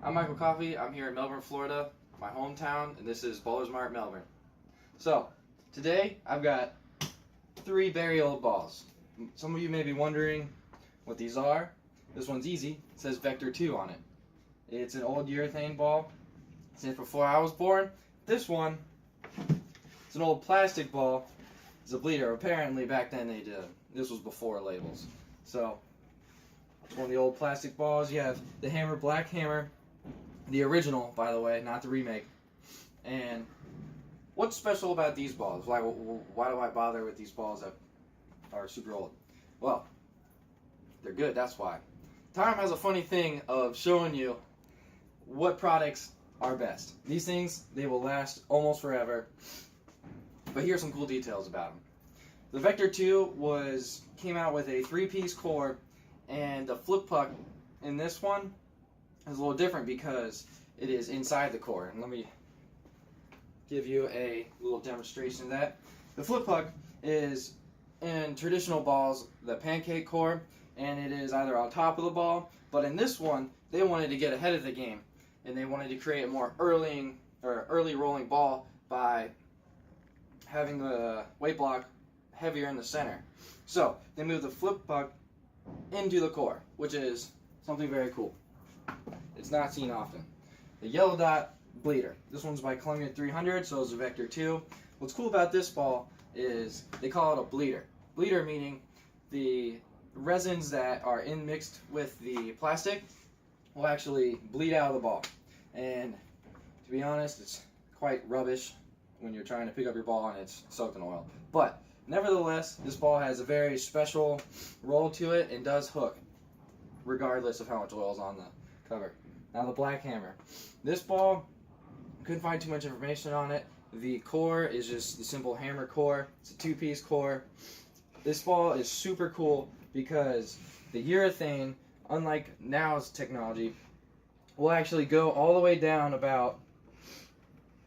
I'm Michael Coffey. I'm here in Melbourne, Florida, my hometown, and this is Bowler's Mart, Melbourne. So, today I've got 3 very old balls. Some of you may be wondering what these are. This one's easy. It says Vector 2 on it. It's an old urethane ball since before I was born. This one, it's an old plastic ball. It's a bleeder. Apparently back then they did. This was before labels. So, it's one of the old plastic balls. You have the hammer, black hammer, the original, by the way, not the remake. And what's special about these balls? Why do I bother with these balls that are super old? Well, they're good, that's why. Time has a funny thing of showing you what products are best. These things, they will last almost forever. But here's some cool details about them. The Vector 2 came out with a 3-piece core, and the flip puck in this one is a little different because it is inside the core. And let me give you a little demonstration of that. The flip puck is in traditional balls the pancake core, and it is either on top of the ball, but in this one they wanted to get ahead of the game, and they wanted to create a more early rolling ball by having the weight block heavier in the center. So they moved the flip puck into the core, which is something very cool. It's not seen often. The yellow dot bleeder. This one's by Columbia 300, so it's a Vector 2. What's cool about this ball is they call it a bleeder. Bleeder meaning the resins that are mixed with the plastic will actually bleed out of the ball. And to be honest, it's quite rubbish when you're trying to pick up your ball and it's soaked in oil. But nevertheless, this ball has a very special roll to it and does hook, regardless of how much oil is on the cover. Now the black hammer. This ball, couldn't find too much information on it. The core is just the simple hammer core. It's a 2-piece core. This ball is super cool because the urethane, unlike now's technology, will actually go all the way down about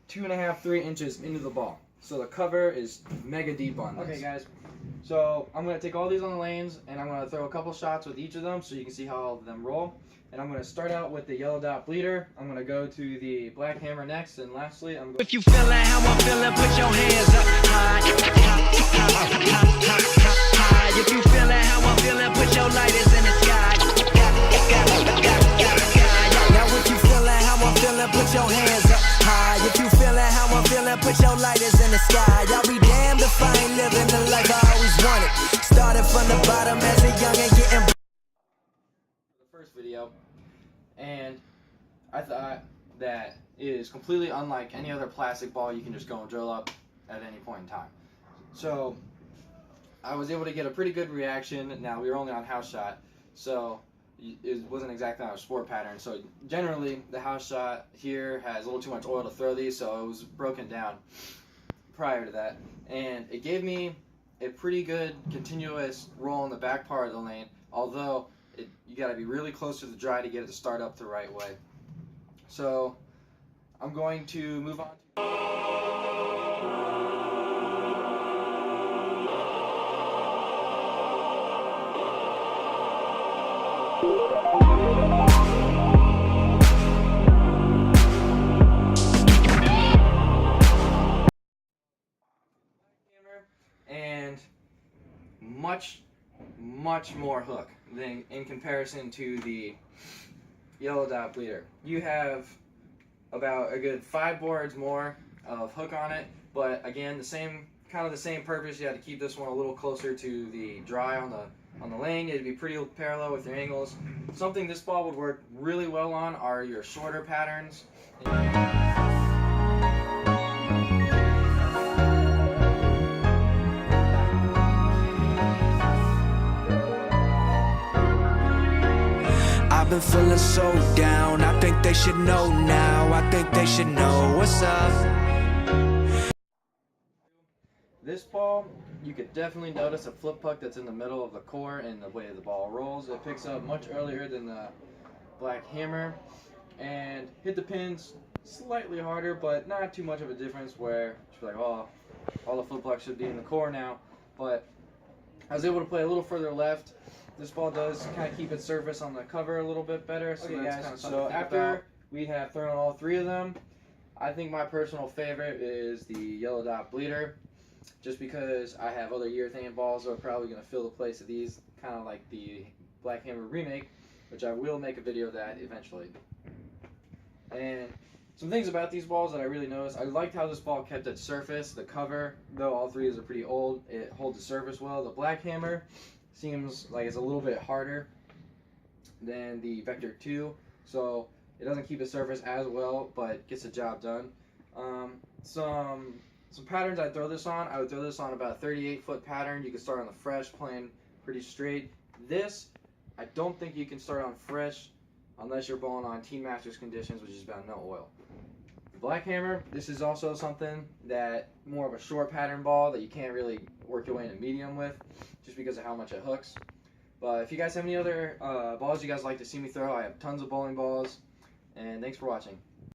2.5–3 inches into the ball. So the cover is mega deep on this. Okay guys, so I'm going to take all these on the lanes and I'm going to throw a couple shots with each of them so you can see how all of them roll. And I'm going to start out with the yellow dot bleeder. I'm going to go to the black hammer next, and lastly I'm going to... If you feeling how I'm feeling, put your hands up high. If you feeling how I'm feeling, put your lighters in the sky. Now if you feeling how I'm feeling, put your hands up high. If you feeling how I'm feeling, put your lighters in the sky. Y'all be damned if I ain't living the life I always wanted. Started from the bottom as a young and getting... First video, and I thought that it is completely unlike any other plastic ball you can just go and drill up at any point in time. So I was able to get a pretty good reaction. Now we were only on house shot, so it wasn't exactly on a sport pattern. So generally the house shot here has a little too much oil to throw these, so it was broken down prior to that, and it gave me a pretty good continuous roll in the back part of the lane, although you got to be really close to the dry to get it to start up the right way. So I'm going to move on. And much more hook than in comparison to the yellow dot bleeder. You have about a good 5 boards more of hook on it, but again, the same purpose. You had to keep this one a little closer to the dry on the lane. It'd be pretty parallel with your angles. Something this ball would work really well on are your shorter patterns. I've been feeling so down, I think they should know now. I think they should know what's up. This ball, you could definitely notice a flip puck that's in the middle of the core and the way the ball rolls. It picks up much earlier than the black hammer and hit the pins slightly harder, but not too much of a difference where it's like, oh, all the flip pucks should be in the core now. But I was able to play a little further left. This ball does kind of keep its surface on the cover a little bit better, so okay, that's guys, kind of something to think about. We have thrown all three of them. I think my personal favorite is the Yellow Dot Bleeder, just because I have other urethane balls that are probably going to fill the place of these, kind of like the Black Hammer remake, which I will make a video of that eventually. And some things about these balls that I really noticed, I liked how this ball kept its surface. The cover, though all three are pretty old, it holds the surface well. The Black Hammer seems like it's a little bit harder than the Vector 2, so it doesn't keep the surface as well, but gets the job done. Some patterns I'd throw this on. I would throw this on about a 38-foot pattern. You can start on the fresh, playing pretty straight. This, I don't think you can start on fresh unless you're bowling on Team Masters conditions, which is about no oil. The Black Hammer, this is also something that more of a short pattern ball that you can't really work your way into medium with, just because of how much it hooks. But if you guys have any other balls you guys like to see me throw, I have tons of bowling balls. And thanks for watching.